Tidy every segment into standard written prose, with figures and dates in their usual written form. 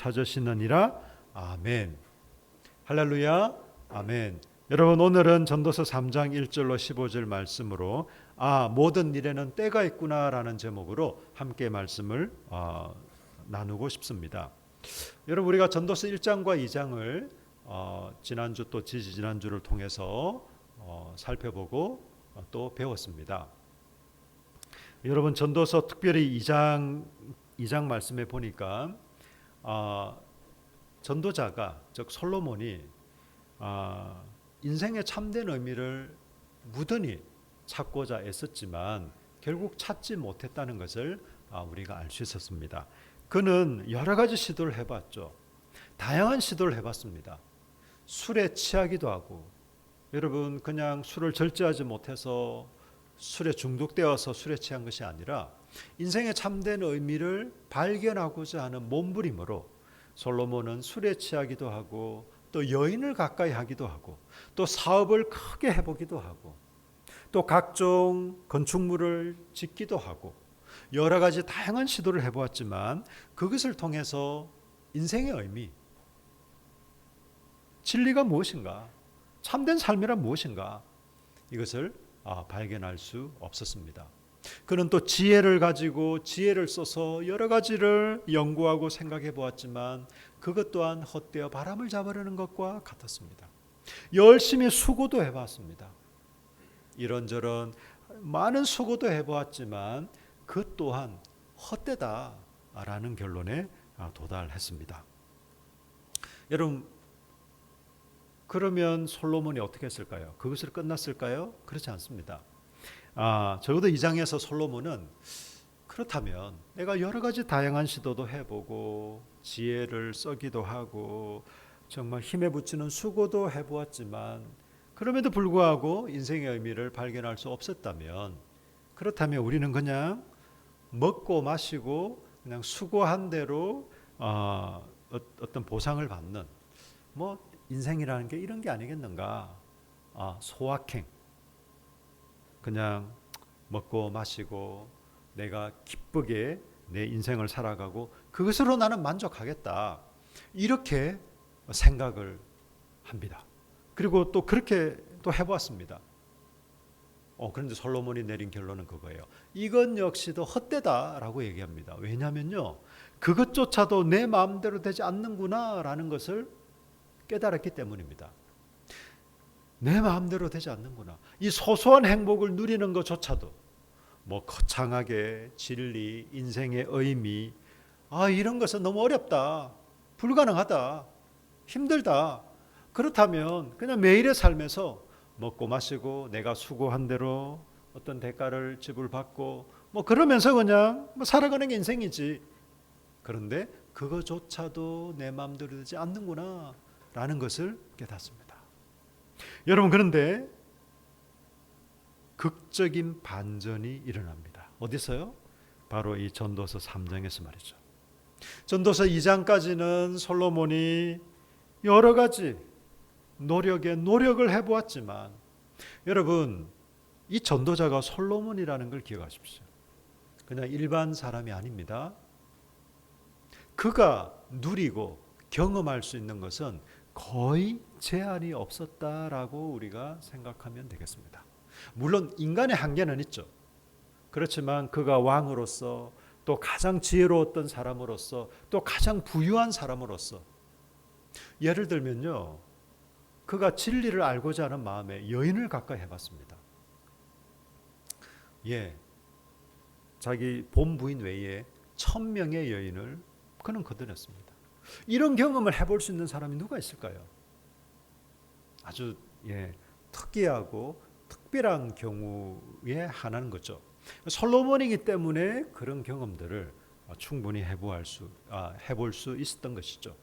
찾으시느니라. 아멘. 할렐루야. 아멘. 여러분, 오늘은 전도서 3장 1절로 15절 말씀으로 모든 일에는 때가 있구나라는 제목으로 함께 말씀을 나누고 싶습니다. 여러분, 우리가 전도서 1장과 2장을 지난주 또 지지난주를 통해서 살펴보고 또 배웠습니다. 여러분, 전도서 특별히 2장 말씀에 보니까 전도자가 즉 솔로몬이 인생의 참된 의미를 무던히 찾고자 애썼지만 결국 찾지 못했다는 것을 우리가 알 수 있었습니다. 그는 여러 가지 시도를 해봤죠. 다양한 시도를 해봤습니다. 술에 취하기도 하고, 여러분, 그냥 술을 절제하지 못해서 술에 중독되어서 술에 취한 것이 아니라 인생의 참된 의미를 발견하고자 하는 몸부림으로 솔로몬은 술에 취하기도 하고, 또 여인을 가까이 하기도 하고, 또 사업을 크게 해보기도 하고, 또 각종 건축물을 짓기도 하고, 여러 가지 다양한 시도를 해보았지만 그것을 통해서 인생의 의미, 진리가 무엇인가, 참된 삶이란 무엇인가, 이것을 발견할 수 없었습니다. 그는 또 지혜를 가지고 지혜를 써서 여러 가지를 연구하고 생각해 보았지만 그것 또한 헛되어 바람을 잡으려는 것과 같았습니다. 열심히 수고도 해봤습니다. 이런저런 많은 수고도 해보았지만 그것 또한 헛되다라는 결론에 도달했습니다. 여러분, 그러면 솔로몬이 어떻게 했을까요? 그것으로 끝났을까요? 그렇지 않습니다. 적어도 2장에서 솔로몬은 그렇다면 내가 여러 가지 다양한 시도도 해보고 지혜를 써기도 하고 정말 힘에 붙이는 수고도 해보았지만 그럼에도 불구하고 인생의 의미를 발견할 수 없었다면, 그렇다면 우리는 그냥 먹고 마시고 그냥 수고한 대로 어떤 보상을 받는 인생이라는 게 이런 게 아니겠는가. 소확행, 그냥 먹고 마시고 내가 기쁘게 내 인생을 살아가고 그것으로 나는 만족하겠다, 이렇게 생각을 합니다. 그리고 또 그렇게 또 해보았습니다. 그런데 솔로몬이 내린 결론은 그거예요. 이건 역시도 헛되다라고 얘기합니다. 왜냐하면요, 그것조차도 내 마음대로 되지 않는구나라는 것을 깨달았기 때문입니다. 내 마음대로 되지 않는구나. 이 소소한 행복을 누리는 것조차도 거창하게 진리, 인생의 의미, 이런 것은 너무 어렵다, 불가능하다, 힘들다. 그렇다면 그냥 매일의 삶에서 먹고 마시고 내가 수고한 대로 어떤 대가를 지불받고 그러면서 그냥 살아가는 게 인생이지. 그런데 그거조차도 내 마음대로 되지 않는구나 라는 것을 깨닫습니다. 여러분, 그런데 극적인 반전이 일어납니다. 어디서요? 바로 이 전도서 3장에서 말이죠. 전도서 2장까지는 솔로몬이 여러 가지 노력을 해보았지만, 여러분, 이 전도자가 솔로몬이라는 걸 기억하십시오. 그냥 일반 사람이 아닙니다. 그가 누리고 경험할 수 있는 것은 거의 제한이 없었다라고 우리가 생각하면 되겠습니다. 물론 인간의 한계는 있죠. 그렇지만 그가 왕으로서, 또 가장 지혜로웠던 사람으로서, 또 가장 부유한 사람으로서, 예를 들면요, 그가 진리를 알고자 하는 마음에 여인을 가까이 해봤습니다. 자기 본부인 외에 1000명의 여인을 그는 거둬냈습니다. 이런 경험을 해볼 수 있는 사람이 누가 있을까요? 아주 특이하고 특별한 경우에 하나인 거죠. 솔로몬이기 때문에 그런 경험들을 충분히 해볼 수 있었던 것이죠.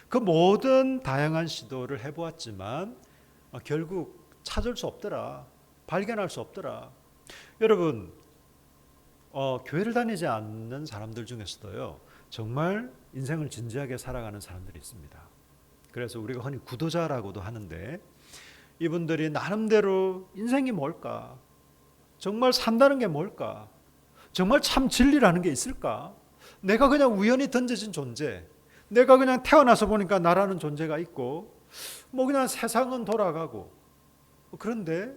그 모든 다양한 시도를 해보았지만 결국 찾을 수 없더라, 발견할 수 없더라. 여러분, 교회를 다니지 않는 사람들 중에서도요, 정말 인생을 진지하게 살아가는 사람들이 있습니다. 그래서 우리가 흔히 구도자라고도 하는데, 이분들이 나름대로 인생이 뭘까, 정말 산다는 게 뭘까, 정말 참 진리라는 게 있을까, 내가 그냥 우연히 던져진 존재, 내가 그냥 태어나서 보니까 나라는 존재가 있고 뭐 그냥 세상은 돌아가고, 그런데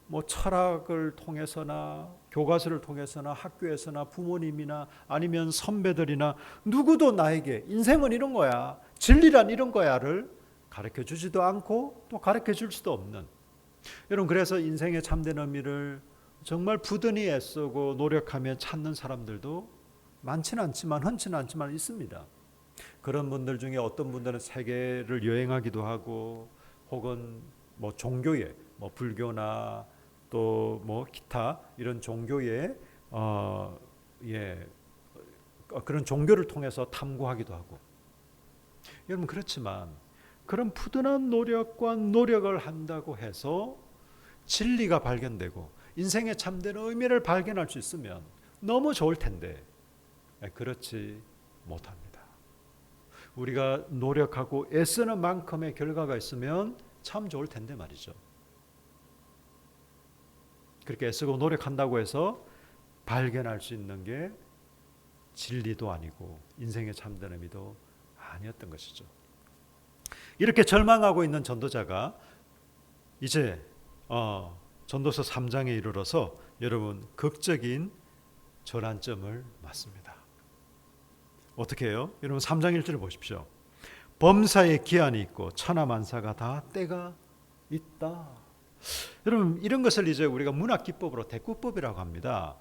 뭐 철학을 통해서나 교과서를 통해서나 학교에서나 부모님이나 아니면 선배들이나 누구도 나에게 인생은 이런 거야, 진리란 이런 거야를 가르쳐 주지도 않고 또 가르쳐 줄 수도 없는, 여러분, 그래서 인생의 참된 의미를 정말 부단히 애쓰고 노력하며 찾는 사람들도 많지는 않지만, 흔치는 않지만 있습니다. 그런 분들 중에 어떤 분들은 세계를 여행하기도 하고, 혹은 뭐 종교에, 뭐 불교나 또 뭐 기타 이런 종교에 그런 종교를 통해서 탐구하기도 하고. 여러분, 그렇지만 그런 부단한 노력과 노력을 한다고 해서 진리가 발견되고 인생의 참된 의미를 발견할 수 있으면 너무 좋을 텐데 그렇지 못합니다. 우리가 노력하고 애쓰는 만큼의 결과가 있으면 참 좋을 텐데 말이죠. 그렇게 애쓰고 노력한다고 해서 발견할 수 있는 게 진리도 아니고 인생의 참된 의미도 아니었던 것이죠. 이렇게 절망하고 있는 전도자가 이제 전도서 3장에 이르러서 여러분 극적인 전환점을 맞습니다. 어떻게 해요? 여러분 3장 1절을 보십시오. 범사에 기한이 있고 천하만사가 다 때가 있다. 여러분, 이런 것을 이제 우리가 문학 기법으로 대꾸법이라고 합니다.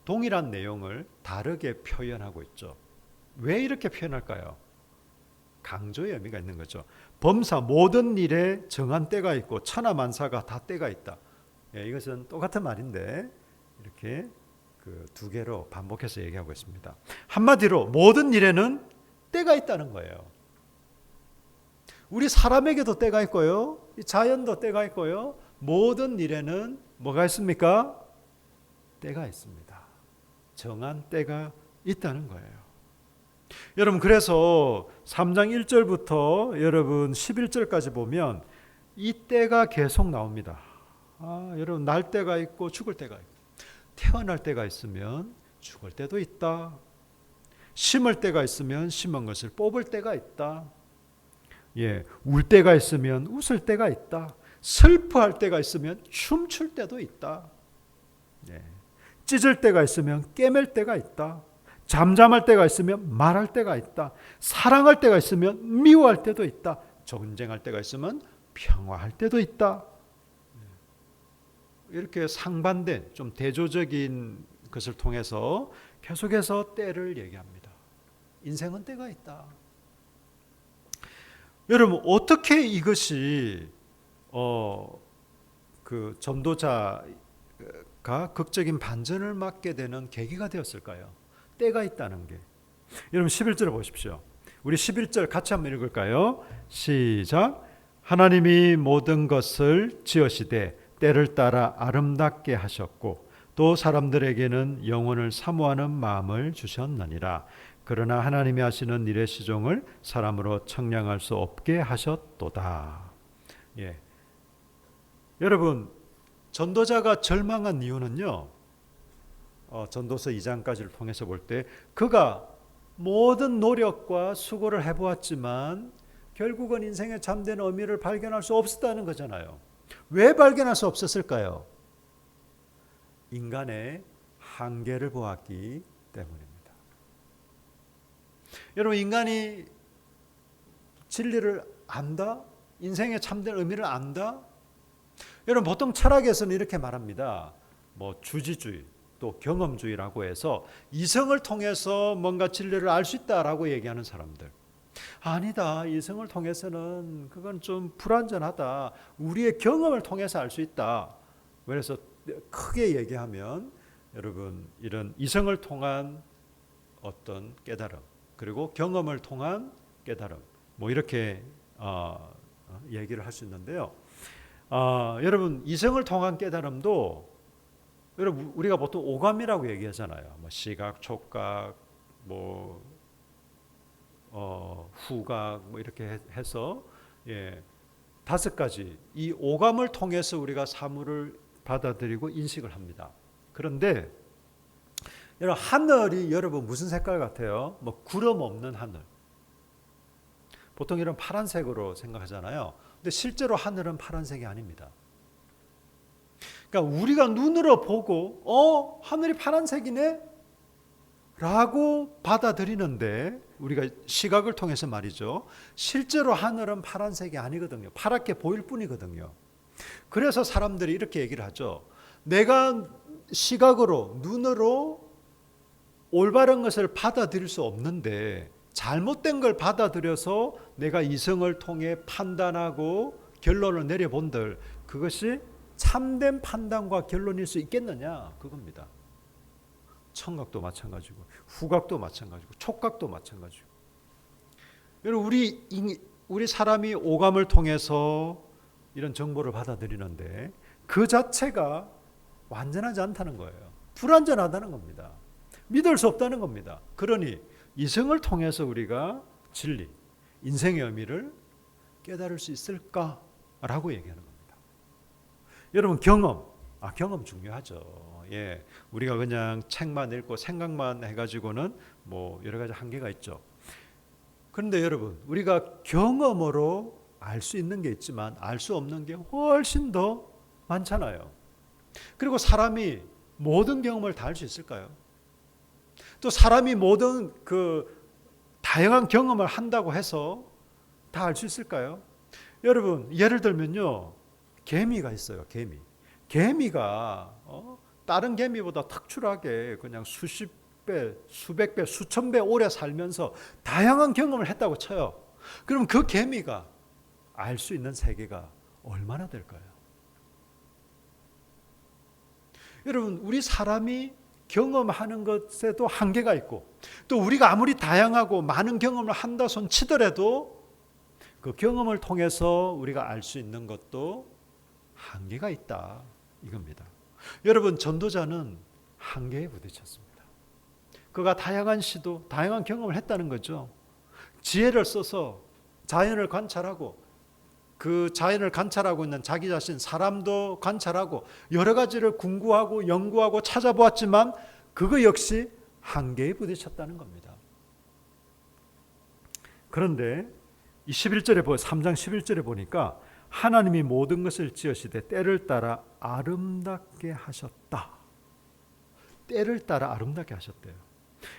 동일한 내용을 다르게 표현하고 있죠. 왜 이렇게 표현할까요? 강조의 의미가 있는 거죠. 범사, 모든 일에 정한 때가 있고 천하만사가 다 때가 있다. 이것은 똑같은 말인데 이렇게 그 두 개로 반복해서 얘기하고 있습니다. 한마디로 모든 일에는 때가 있다는 거예요. 우리 사람에게도 때가 있고요, 자연도 때가 있고요, 모든 일에는 뭐가 있습니까? 때가 있습니다. 정한 때가 있다는 거예요. 여러분, 그래서 3장 1절부터 여러분 11절까지 보면 이 때가 계속 나옵니다. 여러분, 날 때가 있고 죽을 때가 있고, 태어날 때가 있으면 죽을 때도 있다. 심을 때가 있으면 심은 것을 뽑을 때가 있다. 울 때가 있으면 웃을 때가 있다. 슬퍼할 때가 있으면 춤출 때도 있다. 찢을 때가 있으면 깨맬 때가 있다. 잠잠할 때가 있으면 말할 때가 있다. 사랑할 때가 있으면 미워할 때도 있다. 전쟁할 때가 있으면 평화할 때도 있다. 이렇게 상반된 좀 대조적인 것을 통해서 계속해서 때를 얘기합니다. 인생은 때가 있다. 여러분, 어떻게 이것이 그 전도자가 극적인 반전을 맞게 되는 계기가 되었을까요? 때가 있다는 게. 여러분 11절을 보십시오. 우리 11절 같이 한번 읽을까요? 시작. 하나님이 모든 것을 지으시되 때를 따라 아름답게 하셨고 또 사람들에게는 영혼을 사모하는 마음을 주셨느니라. 그러나 하나님이 하시는 일의 시종을 사람으로 청량할 수 없게 하셨도다. 여러분, 전도자가 절망한 이유는요, 전도서 2장까지를 통해서 볼 때 그가 모든 노력과 수고를 해보았지만 결국은 인생의 참된 의미를 발견할 수 없었다는 거잖아요. 왜 발견할 수 없었을까요? 인간의 한계를 보았기 때문입니다. 여러분, 인간이 진리를 안다? 인생의 참된 의미를 안다? 여러분, 보통 철학에서는 이렇게 말합니다. 뭐 주지주의, 또 경험주의라고 해서 이성을 통해서 뭔가 진리를 알 수 있다라고 얘기하는 사람들. 아니다, 이성을 통해서는 그건 좀 불완전하다. 우리의 경험을 통해서 알 수 있다. 그래서 크게 얘기하면 여러분, 이런 이성을 통한 어떤 깨달음, 그리고 경험을 통한 깨달음, 뭐 이렇게 얘기를 할 수 있는데요. 여러분, 이성을 통한 깨달음도 여러분 우리가 보통 오감이라고 얘기하잖아요. 뭐 시각, 촉각, 뭐 후각, 뭐 이렇게 해서 5가지 이 오감을 통해서 우리가 사물을 받아들이고 인식을 합니다. 그런데 여러분 하늘이 여러분 무슨 색깔 같아요? 뭐 구름 없는 하늘. 보통 이런 파란색으로 생각하잖아요. 근데 실제로 하늘은 파란색이 아닙니다. 그러니까 우리가 눈으로 보고 하늘이 파란색이네 라고 받아들이는데 우리가 시각을 통해서 말이죠. 실제로 하늘은 파란색이 아니거든요. 파랗게 보일 뿐이거든요. 그래서 사람들이 이렇게 얘기를 하죠. 내가 시각으로 눈으로 올바른 것을 받아들일 수 없는데 잘못된 걸 받아들여서 내가 이성을 통해 판단하고 결론을 내려본들 그것이 참된 판단과 결론일 수 있겠느냐 그겁니다. 청각도 마찬가지고 후각도 마찬가지고 촉각도 마찬가지고. 여러분 우리 사람이 오감을 통해서 이런 정보를 받아들이는데 그 자체가 완전하지 않다는 거예요. 불완전하다는 겁니다. 믿을 수 없다는 겁니다. 그러니 이성을 통해서 우리가 진리, 인생의 의미를 깨달을 수 있을까라고 얘기하는 겁니다. 여러분 경험 중요하죠. 예, 우리가 그냥 책만 읽고 생각만 해가지고는 뭐 여러 가지 한계가 있죠. 그런데 여러분 우리가 경험으로 알 수 있는 게 있지만 알 수 없는 게 훨씬 더 많잖아요. 그리고 사람이 모든 경험을 다 할 수 있을까요? 또 사람이 모든 다양한 경험을 한다고 해서 다 알 수 있을까요? 여러분 예를 들면요. 개미가 있어요. 개미가 다른 개미보다 특출하게 그냥 수십 배, 수백 배, 수천 배 오래 살면서 다양한 경험을 했다고 쳐요. 그럼 그 개미가 알 수 있는 세계가 얼마나 될까요? 여러분 우리 사람이 경험하는 것에도 한계가 있고 또 우리가 아무리 다양하고 많은 경험을 한다 손 치더라도 그 경험을 통해서 우리가 알 수 있는 것도 한계가 있다 이겁니다. 여러분 전도자는 한계에 부딪혔습니다. 그가 다양한 시도, 다양한 경험을 했다는 거죠. 지혜를 써서 자연을 관찰하고 그 자연을 관찰하고 있는 자기 자신, 사람도 관찰하고 여러 가지를 궁구하고 연구하고 찾아보았지만 그거 역시 한계에 부딪혔다는 겁니다. 그런데 3장 11절에 보니까 하나님이 모든 것을 지으시되 때를 따라 아름답게 하셨다. 때를 따라 아름답게 하셨대요.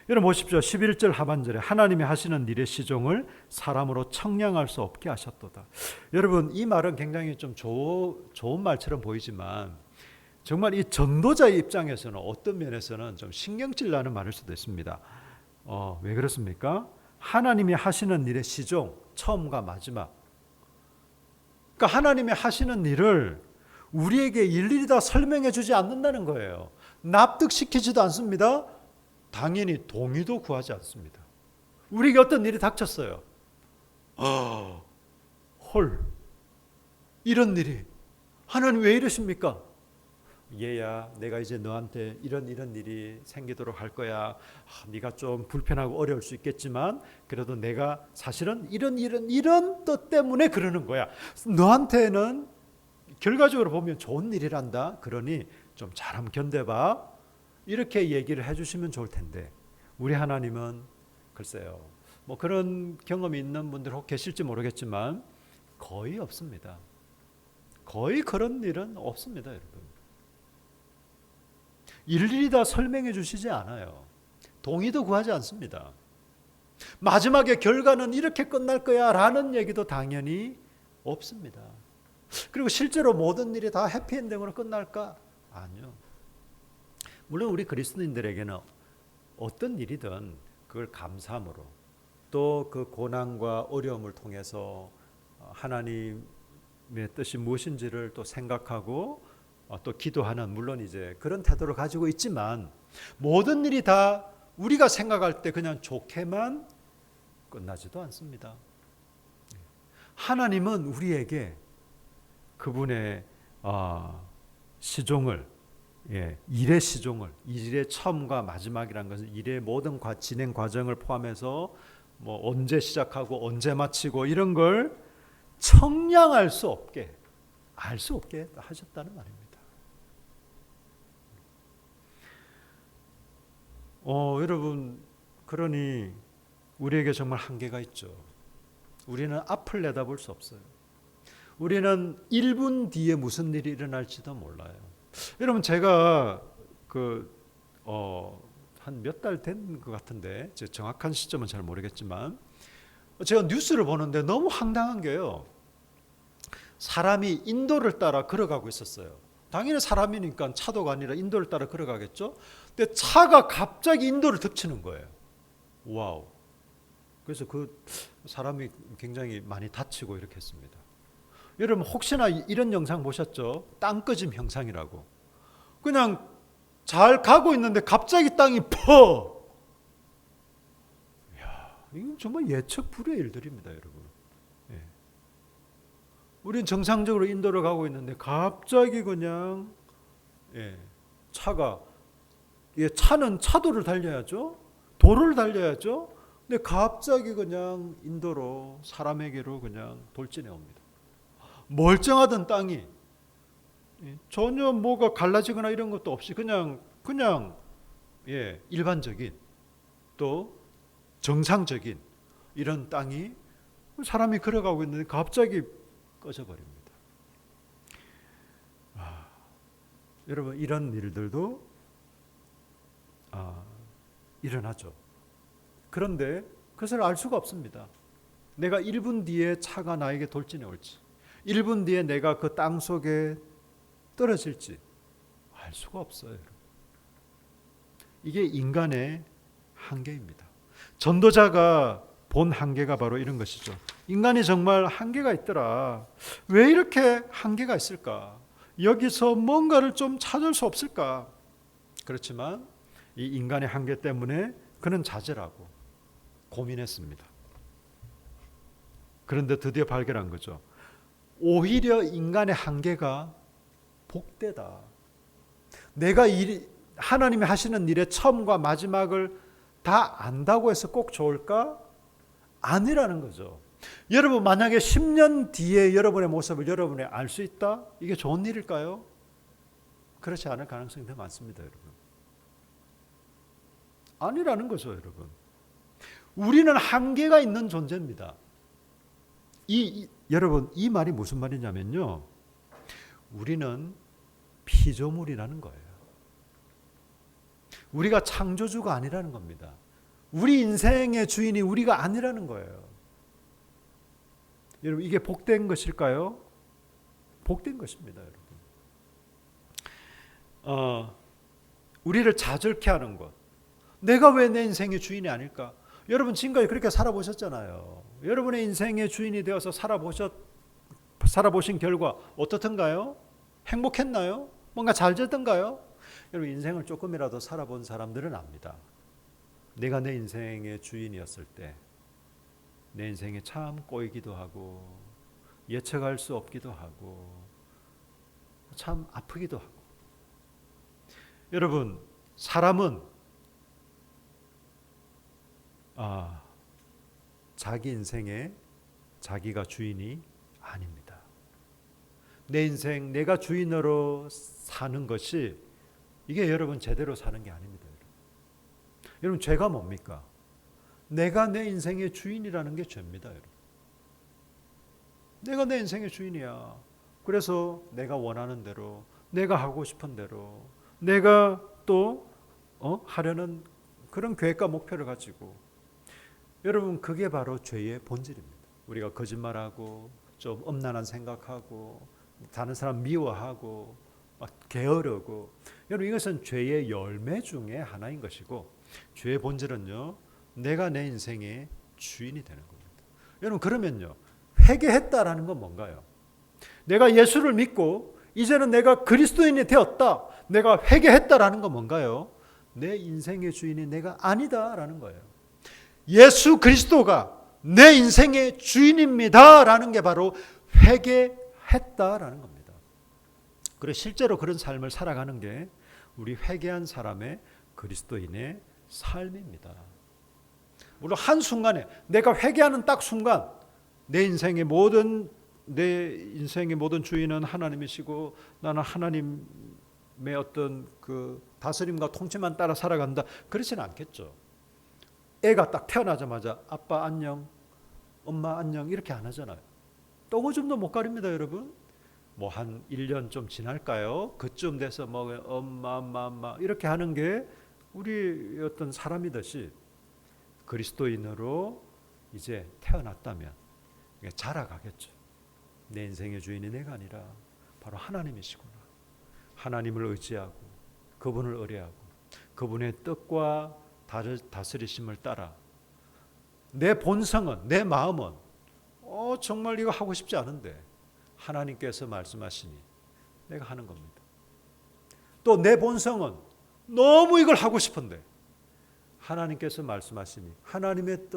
여러분 보십시오. 11절 하반절에 하나님이 하시는 일의 시종을 사람으로 청량할 수 없게 하셨도다. 여러분 이 말은 굉장히 좀 좋은 말처럼 보이지만 정말 이 전도자의 입장에서는 어떤 면에서는 좀 신경질 나는 말일 수도 있습니다. 왜 그렇습니까? 하나님이 하시는 일의 시종, 처음과 마지막. 그러니까 하나님이 하시는 일을 우리에게 일일이 다 설명해 주지 않는다는 거예요. 납득시키지도 않습니다. 당연히 동의도 구하지 않습니다. 우리에게 어떤 일이 닥쳤어요. 헐, 이런 일이 하나님 왜 이러십니까? 얘야, 내가 이제 너한테 이런 일이 생기도록 할 거야. 네가 좀 불편하고 어려울 수 있겠지만 그래도 내가 사실은 이런 뜻 때문에 그러는 거야. 너한테는 결과적으로 보면 좋은 일이란다. 그러니 좀 잘 한번 견뎌봐. 이렇게 얘기를 해주시면 좋을 텐데 우리 하나님은 글쎄요. 뭐 그런 경험이 있는 분들 혹 계실지 모르겠지만 거의 없습니다. 거의 그런 일은 없습니다, 여러분. 일일이 다 설명해 주시지 않아요. 동의도 구하지 않습니다. 마지막에 결과는 이렇게 끝날 거야 라는 얘기도 당연히 없습니다. 그리고 실제로 모든 일이 다 해피엔딩으로 끝날까? 아니요. 물론 우리 그리스도인들에게는 어떤 일이든 그걸 감사함으로 또 그 고난과 어려움을 통해서 하나님의 뜻이 무엇인지를 또 생각하고 또 기도하는 물론 이제 그런 태도를 가지고 있지만 모든 일이 다 우리가 생각할 때 그냥 좋게만 끝나지도 않습니다. 하나님은 우리에게 그분의 시종을 일의 시종을 일의 처음과 마지막이라는 것은 일의 모든 진행 과정을 포함해서 뭐 언제 시작하고 언제 마치고 이런 걸 청량할 수 없게 알 수 없게 하셨다는 말입니다. 여러분, 그러니 우리에게 정말 한계가 있죠. 우리는 앞을 내다볼 수 없어요. 우리는 1분 뒤에 무슨 일이 일어날지도 몰라요. 여러분, 제가 한 몇 달 된 것 같은데, 정확한 시점은 잘 모르겠지만, 제가 뉴스를 보는데 너무 황당한 게요. 사람이 인도를 따라 걸어가고 있었어요. 당연히 사람이니까 차도가 아니라 인도를 따라 걸어가겠죠. 근데 차가 갑자기 인도를 덮치는 거예요. 와우. 그래서 그 사람이 굉장히 많이 다치고 이렇게 했습니다. 여러분, 혹시나 이런 영상 보셨죠? 땅꺼짐 형상이라고. 그냥 잘 가고 있는데 갑자기 땅이 퍼. 이야, 이건 정말 예측 불허의 일들입니다, 여러분. 예. 우리는 정상적으로 인도를 가고 있는데 갑자기 그냥 차가 차는 차도를 달려야죠. 도로를 달려야죠. 근데 갑자기 그냥 인도로 사람에게로 그냥 돌진해 옵니다. 멀쩡하던 땅이 전혀 뭐가 갈라지거나 이런 것도 없이 그냥 일반적인 또 정상적인 이런 땅이 사람이 걸어가고 있는데 갑자기 꺼져버립니다. 여러분, 이런 일들도 일어나죠. 그런데 그것을 알 수가 없습니다. 내가 1분 뒤에 차가 나에게 돌진해 올지, 1분 뒤에 내가 그 땅 속에 떨어질지 알 수가 없어요. 이게 인간의 한계입니다. 전도자가 본 한계가 바로 이런 것이죠. 인간이 정말 한계가 있더라. 왜 이렇게 한계가 있을까? 여기서 뭔가를 좀 찾을 수 없을까? 그렇지만 이 인간의 한계 때문에 그는 자제라고 고민했습니다. 그런데 드디어 발견한 거죠. 오히려 인간의 한계가 복되다. 내가 하나님이 하시는 일의 처음과 마지막을 다 안다고 해서 꼭 좋을까? 아니라는 거죠. 여러분, 만약에 10년 뒤에 여러분의 모습을 여러분이 알 수 있다? 이게 좋은 일일까요? 그렇지 않을 가능성이 더 많습니다, 여러분. 아니라는 거죠, 여러분. 우리는 한계가 있는 존재입니다. 여러분, 이 말이 무슨 말이냐면요. 우리는 피조물이라는 거예요. 우리가 창조주가 아니라는 겁니다. 우리 인생의 주인이 우리가 아니라는 거예요. 여러분, 이게 복된 것일까요? 복된 것입니다, 여러분. 우리를 자절케 하는 것. 내가 왜 내 인생의 주인이 아닐까? 여러분, 지금까지 그렇게 살아보셨잖아요. 여러분의 인생의 주인이 되어서 살아보신 결과 어떻던가요? 행복했나요? 뭔가 잘 됐던가요? 여러분, 인생을 조금이라도 살아본 사람들은 압니다. 내가 내 인생의 주인이었을 때 내 인생이 참 꼬이기도 하고 예측할 수 없기도 하고 참 아프기도 하고. 여러분, 사람은 자기 인생에 자기가 주인이 아닙니다. 내 인생 내가 주인으로 사는 것이 이게 여러분 제대로 사는 게 아닙니다. 여러분, 죄가 뭡니까? 내가 내 인생의 주인이라는 게 죄입니다. 여러분. 내가 내 인생의 주인이야. 그래서 내가 원하는 대로, 내가 하고 싶은 대로, 내가 또 하려는 그런 계획과 목표를 가지고, 여러분, 그게 바로 죄의 본질입니다. 우리가 거짓말하고 좀 엄난한 생각하고 다른 사람 미워하고 막 게으르고, 여러분, 이것은 죄의 열매 중에 하나인 것이고, 죄의 본질은요, 내가 내 인생의 주인이 되는 겁니다. 여러분, 그러면요, 회개했다라는 건 뭔가요? 내가 예수를 믿고 이제는 내가 그리스도인이 되었다, 내가 회개했다라는 건 뭔가요? 내 인생의 주인이 내가 아니다라는 거예요. 예수 그리스도가 내 인생의 주인입니다라는 게 바로 회개했다라는 겁니다. 그리고 실제로 그런 삶을 살아가는 게 우리 회개한 사람의 그리스도인의 삶입니다. 물론 한순간에, 내가 회개하는 딱 순간 내 인생의 모든 주인은 하나님이시고 나는 하나님 어떤 그 다스림과 통치만 따라 살아간다, 그렇지는 않겠죠. 애가 딱 태어나자마자 아빠 안녕, 엄마 안녕 이렇게 안 하잖아요. 똥오줌도 못 가립니다, 여러분. 뭐 한 1년 좀 지날까요? 그쯤 돼서 뭐 엄마 이렇게 하는 게 우리 어떤 사람이듯이 그리스도인으로 이제 태어났다면 자라가겠죠. 내 인생의 주인이 내가 아니라 바로 하나님이시구나. 하나님을 의지하고 그분을 의뢰하고 그분의 뜻과 다스리심을 따라 내 본성은, 내 마음은 정말 이거 하고 싶지 않은데 하나님께서 말씀하시니 내가 하는 겁니다. 또 내 본성은 너무 이걸 하고 싶은데 하나님께서 말씀하시니 하나님의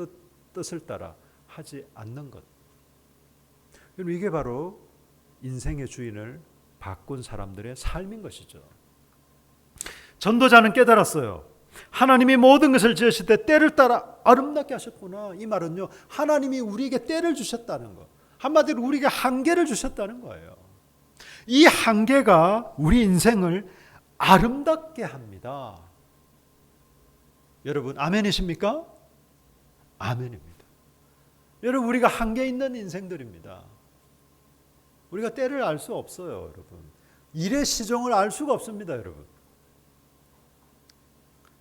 뜻을 따라 하지 않는 것. 이게 바로 인생의 주인을 바꾼 사람들의 삶인 것이죠. 전도자는 깨달았어요. 하나님이 모든 것을 지으실 때 때를 따라 아름답게 하셨구나. 이 말은요, 하나님이 우리에게 때를 주셨다는 것, 한마디로 우리에게 한계를 주셨다는 거예요. 이 한계가 우리 인생을 아름답게 합니다. 여러분 아멘이십니까? 아멘입니다. 여러분 우리가 한계 있는 인생들입니다. 우리가 때를 알 수 없어요, 여러분. 일의 시종을 알 수가 없습니다, 여러분.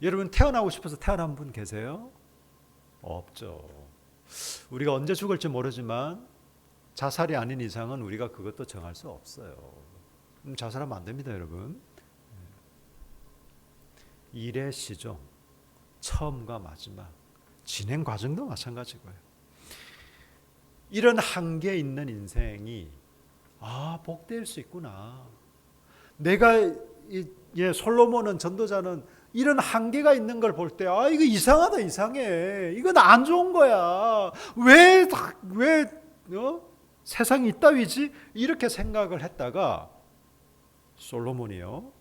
여러분 태어나고 싶어서 태어난 분 계세요? 없죠. 우리가 언제 죽을지 모르지만 자살이 아닌 이상은 우리가 그것도 정할 수 없어요. 자살하면 안 됩니다, 여러분. 일의 시종, 처음과 마지막, 진행 과정도 마찬가지고요. 이런 한계 있는 인생이 복될 수 있구나. 내가 솔로몬은, 전도자는 이런 한계가 있는 걸 볼 때 이거 이상하다, 이상해. 이건 안 좋은 거야. 왜 세상이 이따위지? 이렇게 생각을 했다가 솔로몬이요,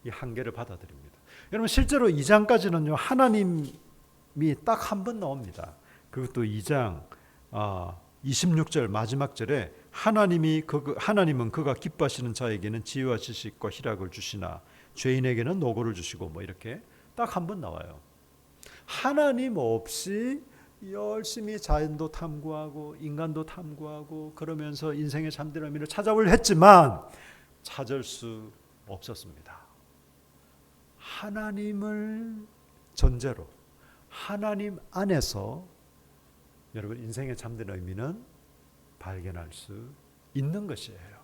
이 한계를 받아들입니다. 여러분 실제로 2장까지는요 하나님이 딱 한 번 나옵니다. 그것도 2장 26절 마지막 절에 하나님은 그가 기뻐하시는 자에게는 지혜와 지식과 희락을 주시나 죄인에게는 노고를 주시고 뭐 이렇게 딱 한 번 나와요. 하나님 없이 열심히 자연도 탐구하고 인간도 탐구하고 그러면서 인생의 참된 의미를 찾아보려 했지만 찾을 수 없었습니다. 하나님을 전제로 하나님 안에서 여러분 인생의 참된 의미는 발견할 수 있는 것이에요.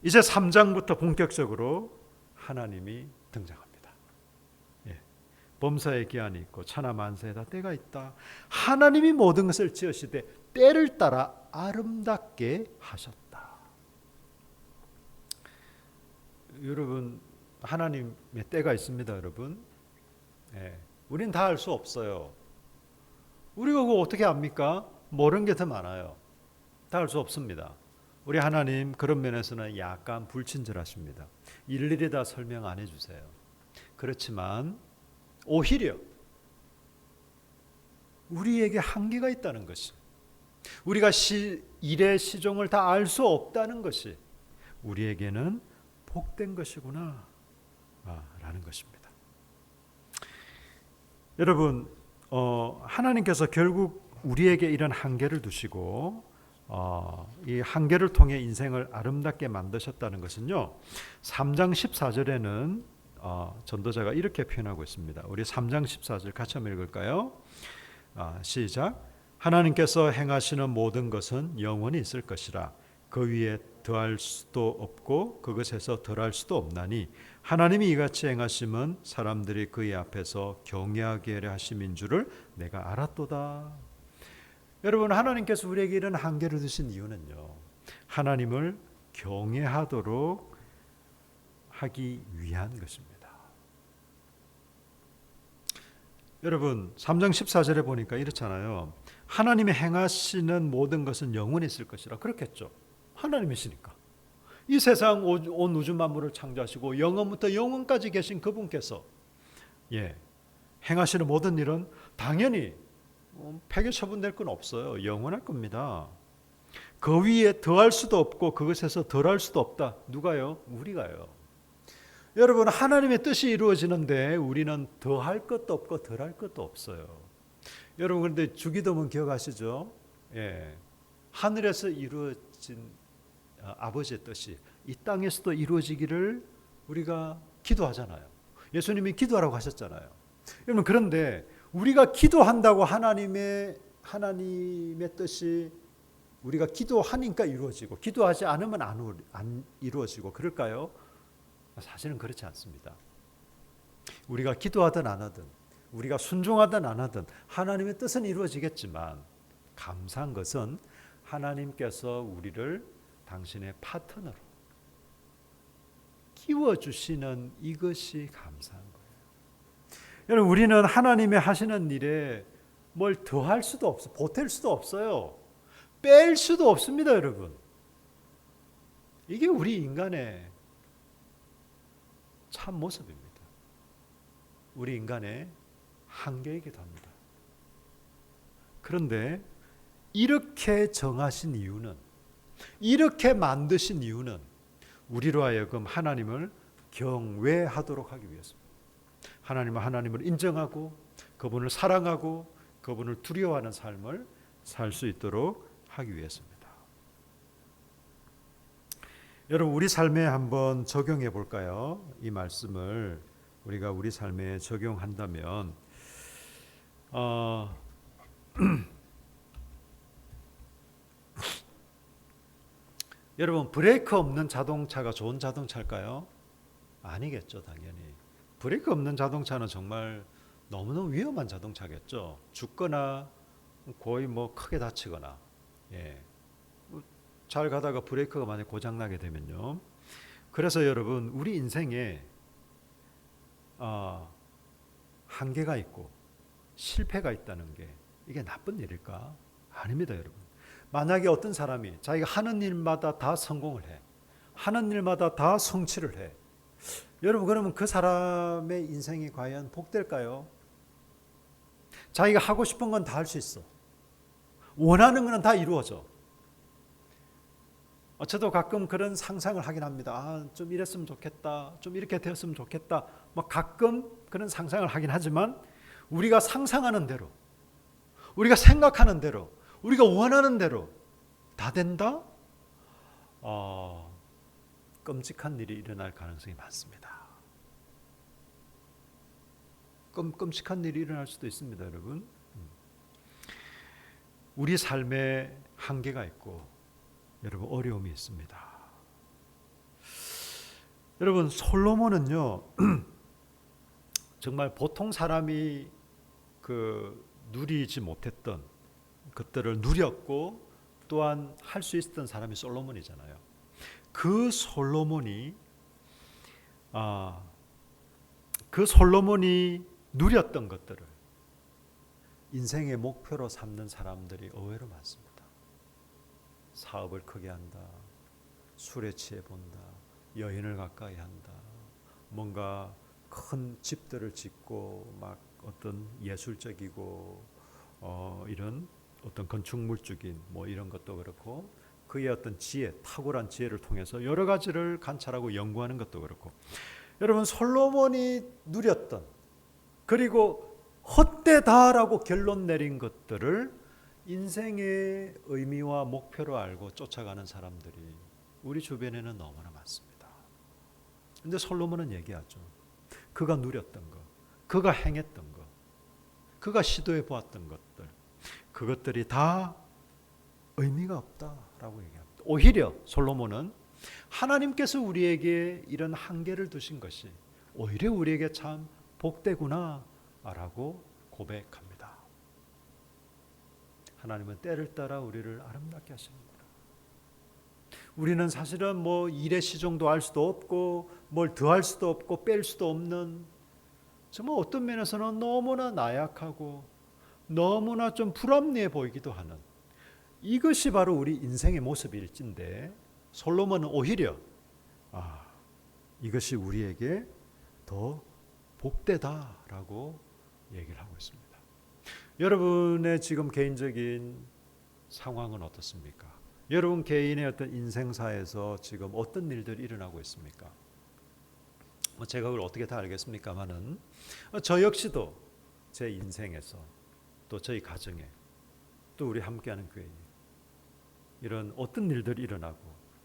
이제 3장부터 본격적으로 하나님이 등장합니다. 범사에 기한이 있고 천하 만세에 다 때가 있다. 하나님이 모든 것을 지으시되 때를 따라 아름답게 하셨다. 여러분 하나님의 때가 있습니다, 여러분. 우리는 다 알 수 없어요. 우리가 그거 어떻게 압니까? 모르는 게 더 많아요. 다 알 수 없습니다. 우리 하나님 그런 면에서는 약간 불친절하십니다. 일일이 다 설명 안 해주세요. 그렇지만 오히려 우리에게 한계가 있다는 것이, 우리가 일의 시종을 다 알 수 없다는 것이 우리에게는 복된 것이구나 라는 것입니다. 여러분 하나님께서 결국 우리에게 이런 한계를 두시고 이 한계를 통해 인생을 아름답게 만드셨다는 것은요 3장 14절에는 전도자가 이렇게 표현하고 있습니다. 우리 3장 14절 같이 한번 읽을까요? 시작. 하나님께서 행하시는 모든 것은 영원히 있을 것이라. 그 위에 더할 수도 없고 그것에서 덜할 수도 없나니 하나님이 이같이 행하심은 사람들이 그의 앞에서 경외하게 하려 하심인 줄을 내가 알았도다. 여러분 하나님께서 우리에게 이런 한계를 두신 이유는요 하나님을 경외하도록 하기 위한 것입니다. 여러분 3장 14절에 보니까 이렇잖아요. 하나님이 행하시는 모든 것은 영원히 있을 것이라. 그렇겠죠. 하나님이시니까. 이 세상 온 우주 만물을 창조하시고 영원부터 영원까지 계신 그분께서 행하시는 모든 일은 당연히 폐기 처분될 건 없어요. 영원할 겁니다. 그 위에 더할 수도 없고 그것에서 덜할 수도 없다. 누가요? 우리가요. 여러분, 하나님의 뜻이 이루어지는데 우리는 더할 것도 없고 덜할 것도 없어요. 여러분, 그런데 주기도문 기억하시죠? 예. 하늘에서 이루어진 아버지의 뜻이 이 땅에서도 이루어지기를 우리가 기도하잖아요. 예수님이 기도하라고 하셨잖아요. 여러분, 그런데 우리가 기도한다고 하나님의 뜻이 우리가 기도하니까 이루어지고 기도하지 않으면 안 이루어지고 그럴까요? 사실은 그렇지 않습니다. 우리가 기도하든 안 하든 우리가 순종하든 안 하든 하나님의 뜻은 이루어지겠지만 감사한 것은 하나님께서 우리를 당신의 파트너로 끼워주시는 이것이 감사한 거예요. 여러분, 우리는 하나님의 하시는 일에 뭘 더할 수도 없어, 보탤 수도 없어요. 뺄 수도 없습니다, 여러분. 이게 우리 인간의 참 모습입니다. 우리 인간의 한계이기도 합니다. 그런데 이렇게 정하신 이유는, 이렇게 만드신 이유는 우리로 하여금 하나님을 경외하도록 하기 위해서입니다. 하나님을 인정하고 그분을 사랑하고 그분을 두려워하는 삶을 살 수 있도록 하기 위해서입니다. 여러분, 우리 삶에 한번 적용해 볼까요? 이 말씀을 우리가 우리 삶에 적용한다면 여러분, 브레이크 없는 자동차가 좋은 자동차일까요? 아니겠죠, 당연히. 브레이크 없는 자동차는 정말 너무너무 위험한 자동차겠죠. 죽거나 거의 크게 다치거나, 예. 잘 가다가 브레이크가 만약 고장나게 되면요. 그래서 여러분, 우리 인생에 한계가 있고 실패가 있다는 게 이게 나쁜 일일까? 아닙니다, 여러분. 만약에 어떤 사람이 자기가 하는 일마다 다 성공을 해, 하는 일마다 다 성취를 해, 여러분, 그러면 그 사람의 인생이 과연 복될까요? 자기가 하고 싶은 건 다 할 수 있어. 원하는 건 다 이루어져. 저도 가끔 그런 상상을 하긴 합니다. 좀 이랬으면 좋겠다. 좀 이렇게 되었으면 좋겠다. 가끔 그런 상상을 하긴 하지만 우리가 상상하는 대로, 우리가 생각하는 대로, 우리가 원하는 대로 다 된다? 끔찍한 일이 일어날 가능성이 많습니다. 끔찍한 일이 일어날 수도 있습니다, 여러분. 우리 삶에 한계가 있고 여러분, 어려움이 있습니다. 여러분, 솔로몬은요 정말 보통 사람이 누리지 못했던 것들을 누렸고 또한 할 수 있었던 사람이 솔로몬이잖아요. 그 솔로몬이 누렸던 것들을 인생의 목표로 삼는 사람들이 의외로 많습니다. 사업을 크게 한다, 술에 취해 본다, 여인을 가까이 한다, 뭔가 큰 집들을 짓고 어떤 예술적이고 이런 어떤 건축물적인 이런 것도 그렇고 그의 어떤 지혜, 탁월한 지혜를 통해서 여러 가지를 관찰하고 연구하는 것도 그렇고, 여러분, 솔로몬이 누렸던 그리고 헛되다라고 결론 내린 것들을 인생의 의미와 목표로 알고 쫓아가는 사람들이 우리 주변에는 너무나 많습니다. 그런데 솔로몬은 얘기하죠. 그가 누렸던 것, 그가 행했던 것, 그가 시도해 보았던 것들, 그것들이 다 의미가 없다라고 얘기합니다. 오히려 솔로몬은 하나님께서 우리에게 이런 한계를 두신 것이 오히려 우리에게 참 복되구나라고 고백합니다. 하나님은 때를 따라 우리를 아름답게 하십니다. 우리는 사실은 일의 시종도 알 수도 없고 뭘 더할 수도 없고 뺄 수도 없는, 정말 어떤 면에서는 너무나 나약하고 너무나 좀 불합리해 보이기도 하는, 이것이 바로 우리 인생의 모습일진데 솔로몬은 오히려 이것이 우리에게 더 복되다라고 얘기를 하고 있습니다. 여러분의 지금 개인적인 상황은 어떻습니까? 여러분 개인의 어떤 인생사에서 지금 어떤 일들이 일어나고 있습니까? 제가 그걸 어떻게 다 알겠습니까마는 저 역시도 제 인생에서 또 저희 가정에 또 우리 함께하는 교회에 이런 어떤 일들이 일어나고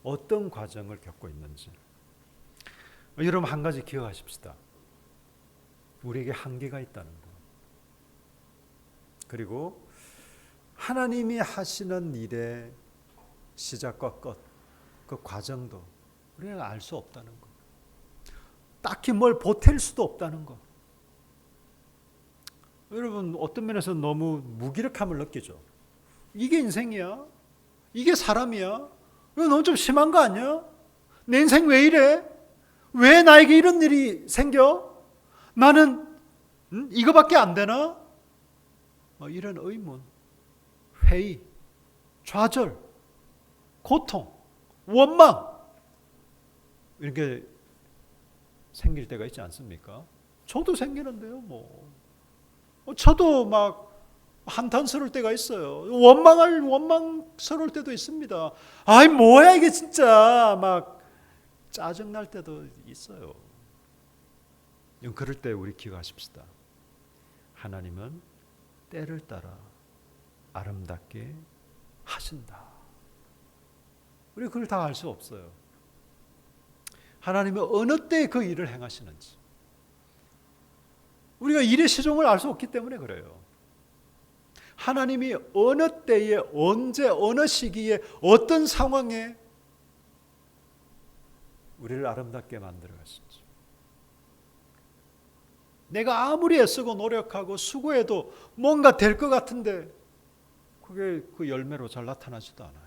어떤 과정을 겪고 있는지 여러분 한 가지 기억하십시다. 우리에게 한계가 있다는 것. 그리고 하나님이 하시는 일의 시작과 끝, 그 과정도 우리가 알 수 없다는 것. 딱히 뭘 보탤 수도 없다는 것. 여러분 어떤 면에서 너무 무기력함을 느끼죠. 이게 인생이야? 이게 사람이야? 이거 너무 좀 심한 거 아니야? 내 인생 왜 이래? 왜 나에게 이런 일이 생겨? 나는 이거밖에 안 되나? 이런 의문, 회의, 좌절, 고통, 원망 이렇게 생길 때가 있지 않습니까? 저도 생기는데요. 저도 막 한탄스러울 때가 있어요. 원망스러울 때도 있습니다. 아이 뭐야 이게 진짜 막 짜증날 때도 있어요. 그럴 때 우리 기억하십시다. 하나님은 때를 따라 아름답게 하신다. 우리 그걸 다 알 수 없어요. 하나님은 어느 때 그 일을 행하시는지 우리가 일의 시종을 알 수 없기 때문에 그래요. 하나님이 어느 때에 언제 어느 시기에 어떤 상황에 우리를 아름답게 만들어 가신지 내가 아무리 애쓰고 노력하고 수고해도 뭔가 될 것 같은데 그게 그 열매로 잘 나타나지도 않아요.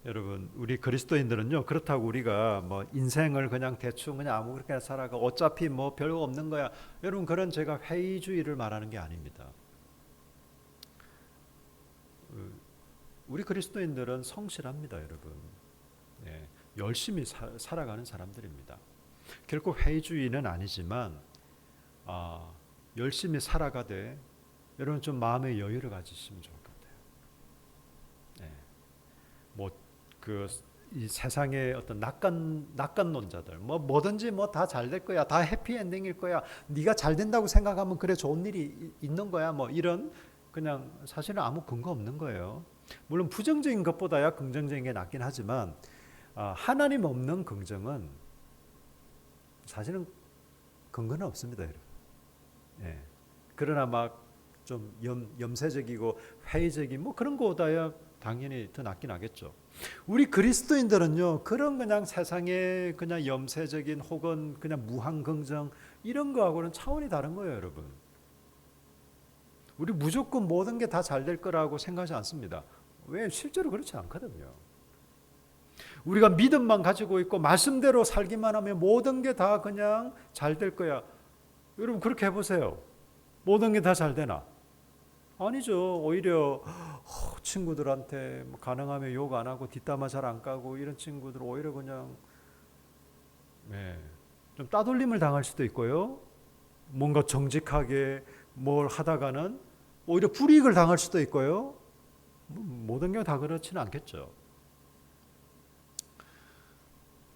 여러분 우리 그리스도인들은요 그렇다고 우리가 뭐 인생을 그냥 대충 그냥 아무렇게나 살아가 어차피 뭐 별거 없는 거야. 여러분 그런 제가 회의주의를 말하는 게 아닙니다. 우리 그리스도인들은 성실합니다, 여러분. 네, 열심히 살아가는 사람들입니다. 결코 회의주의는 아니지만 열심히 살아가되 여러분 좀 마음의 여유를 가지시면 좋을 것 같아요. 네, 이 세상의 어떤 낙관론자들 뭐든지 다 잘 될 거야, 다 해피엔딩일 거야, 네가 잘 된다고 생각하면 그래 좋은 일이 있는 거야, 이런 그냥 사실은 아무 근거 없는 거예요. 물론 부정적인 것보다야 긍정적인 게 낫긴 하지만 하나님 없는 긍정은 사실은 근거는 없습니다, 여러분. 예. 그러나 막 좀 염세적이고 회의적인 그런 거보다야 당연히 더 낫긴 하겠죠. 우리 그리스도인들은요 그런 그냥 세상에 그냥 염세적인 혹은 그냥 무한 긍정 이런 거하고는 차원이 다른 거예요, 여러분. 우리 무조건 모든 게 다 잘 될 거라고 생각하지 않습니다. 왜? 실제로 그렇지 않거든요. 우리가 믿음만 가지고 있고 말씀대로 살기만 하면 모든 게 다 그냥 잘 될 거야. 여러분 그렇게 해보세요. 모든 게 다 잘 되나? 아니죠. 오히려 친구들한테 가능하면 욕 안 하고 뒷담화 잘 안 까고 이런 친구들 오히려 그냥 좀 따돌림을 당할 수도 있고요. 뭔가 정직하게 뭘 하다가는 오히려 불이익을 당할 수도 있고요. 모든 게 다 그렇지는 않겠죠.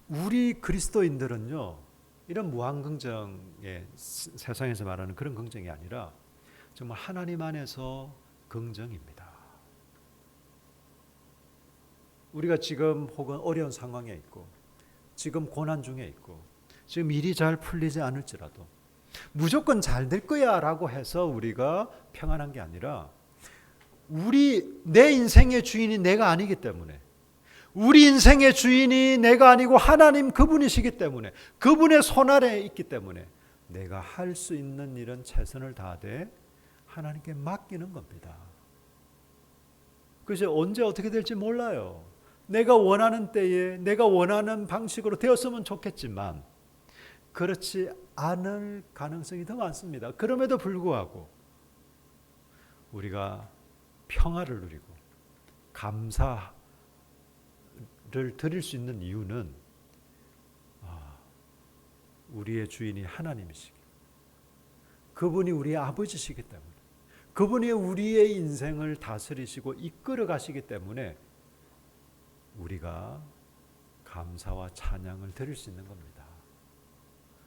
우리 그리스도인들은요 이런 무한긍정의 세상에서 말하는 그런 긍정이 아니라 정말 하나님 안에서 긍정입니다. 우리가 지금 혹은 어려운 상황에 있고 지금 고난 중에 있고 지금 일이 잘 풀리지 않을지라도 무조건 잘 될 거야 라고 해서 우리가 평안한 게 아니라 내 인생의 주인이 내가 아니기 때문에 우리 인생의 주인이 내가 아니고 하나님 그분이시기 때문에 그분의 손 아래에 있기 때문에 내가 할 수 있는 일은 최선을 다하되 하나님께 맡기는 겁니다. 그래서 언제 어떻게 될지 몰라요. 내가 원하는 때에 내가 원하는 방식으로 되었으면 좋겠지만 그렇지 않을 가능성이 더 많습니다. 그럼에도 불구하고 우리가 평화를 누리고 감사를 드릴 수 있는 이유는 우리의 주인이 하나님이시기 그분이 우리의 아버지시기 때문에 그분이 우리의 인생을 다스리시고 이끌어 가시기 때문에 우리가 감사와 찬양을 드릴 수 있는 겁니다.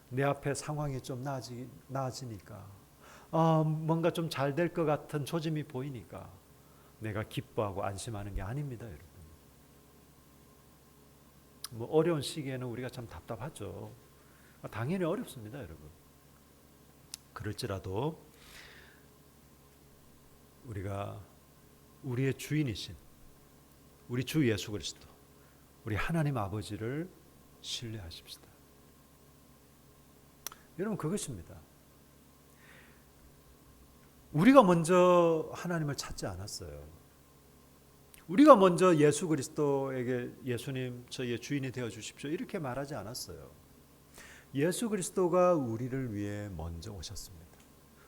내 앞에 상황이 좀 나아지니까 뭔가 좀 잘 될 것 같은 조짐이 보이니까 내가 기뻐하고 안심하는 게 아닙니다, 여러분. 뭐 어려운 시기에는 우리가 참 답답하죠. 당연히 어렵습니다, 여러분. 그럴지라도 우리가 우리의 주인이신 우리 주 예수 그리스도, 우리 하나님 아버지를 신뢰하십시다. 여러분, 그것입니다. 우리가 먼저 하나님을 찾지 않았어요. 우리가 먼저 예수 그리스도에게 예수님 저희의 주인이 되어 주십시오 이렇게 말하지 않았어요. 예수 그리스도가 우리를 위해 먼저 오셨습니다.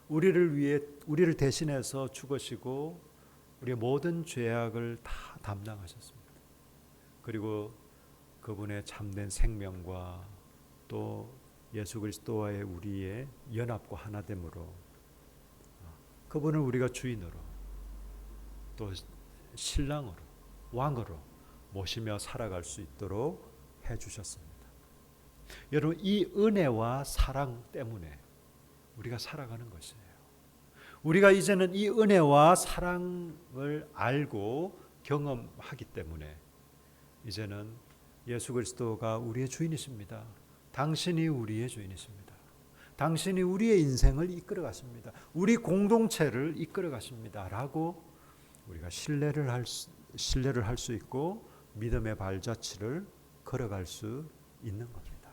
우리를 대신해서 죽으시고 우리의 모든 죄악을 다 담당하셨습니다. 그리고 그분의 참된 생명과 또 예수 그리스도와의 우리의 연합과 하나됨으로 그분을 우리가 주인으로 또 신랑으로 왕으로 모시며 살아갈 수 있도록 해주셨습니다. 여러분, 이 은혜와 사랑 때문에 우리가 살아가는 것이에요. 우리가 이제는 이 은혜와 사랑을 알고 경험하기 때문에 이제는 예수 그리스도가 우리의 주인이십니다. 당신이 우리의 주인이십니다. 당신이 우리의 인생을 이끌어 가십니다. 우리 공동체를 이끌어 가십니다. 라고 우리가 신뢰를 할 수 있고 믿음의 발자취를 걸어갈 수 있는 겁니다.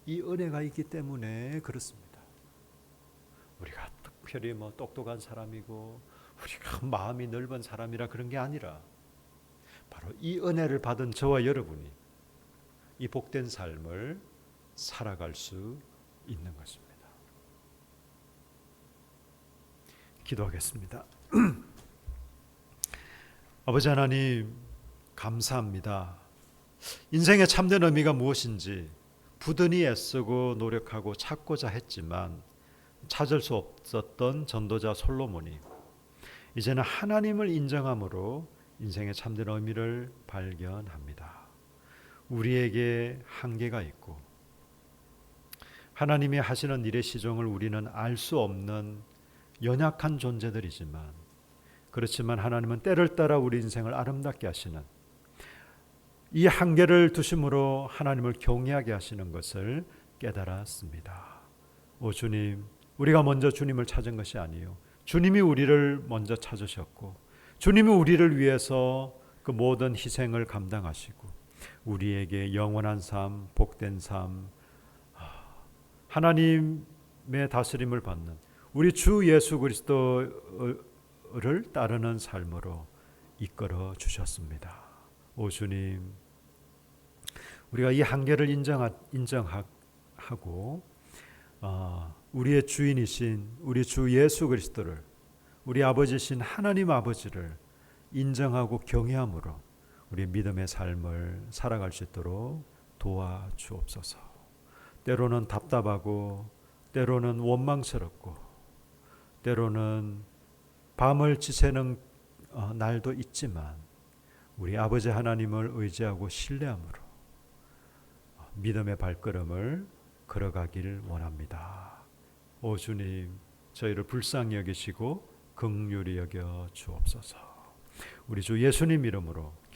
이 은혜가 있기 때문에 그렇습니다. 우리가 특별히 똑똑한 사람이고 우리가 마음이 넓은 사람이라 그런 게 아니라 바로 이 은혜를 받은 저와 여러분이 이 복된 삶을 살아갈 수 있는 것입니다. 기도하겠습니다. 아버지 하나님, 감사합니다. 인생의 참된 의미가 무엇인지 부단히 애쓰고 노력하고 찾고자 했지만 찾을 수 없었던 전도자 솔로몬이 이제는 하나님을 인정함으로 인생의 참된 의미를 발견합니다. 우리에게 한계가 있고 하나님이 하시는 일의 시종을 우리는 알 수 없는 연약한 존재들이지만 그렇지만 하나님은 때를 따라 우리 인생을 아름답게 하시는 이 한계를 두심으로 하나님을 경외하게 하시는 것을 깨달았습니다. 오 주님, 우리가 먼저 주님을 찾은 것이 아니요 주님이 우리를 먼저 찾으셨고 주님이 우리를 위해서 그 모든 희생을 감당하시고 우리에게 영원한 삶, 복된 삶, 하나님의 다스림을 받는 우리 주 예수 그리스도를 따르는 삶으로 이끌어 주셨습니다. 오 주님, 우리가 이 한계를 인정하고 우리의 주인이신 우리 주 예수 그리스도를, 우리 아버지신 하나님 아버지를 인정하고 경외함으로 우리 믿음의 삶을 살아갈 수 있도록 도와주옵소서. 때로는 답답하고 때로는 원망스럽고 때로는 밤을 지새는 날도 있지만 우리 아버지 하나님을 의지하고 신뢰함으로 믿음의 발걸음을 걸어가길 원합니다. 오 주님, 저희를 불쌍히 여기시고 긍휼히 여겨 주옵소서. 우리 주 예수님 이름으로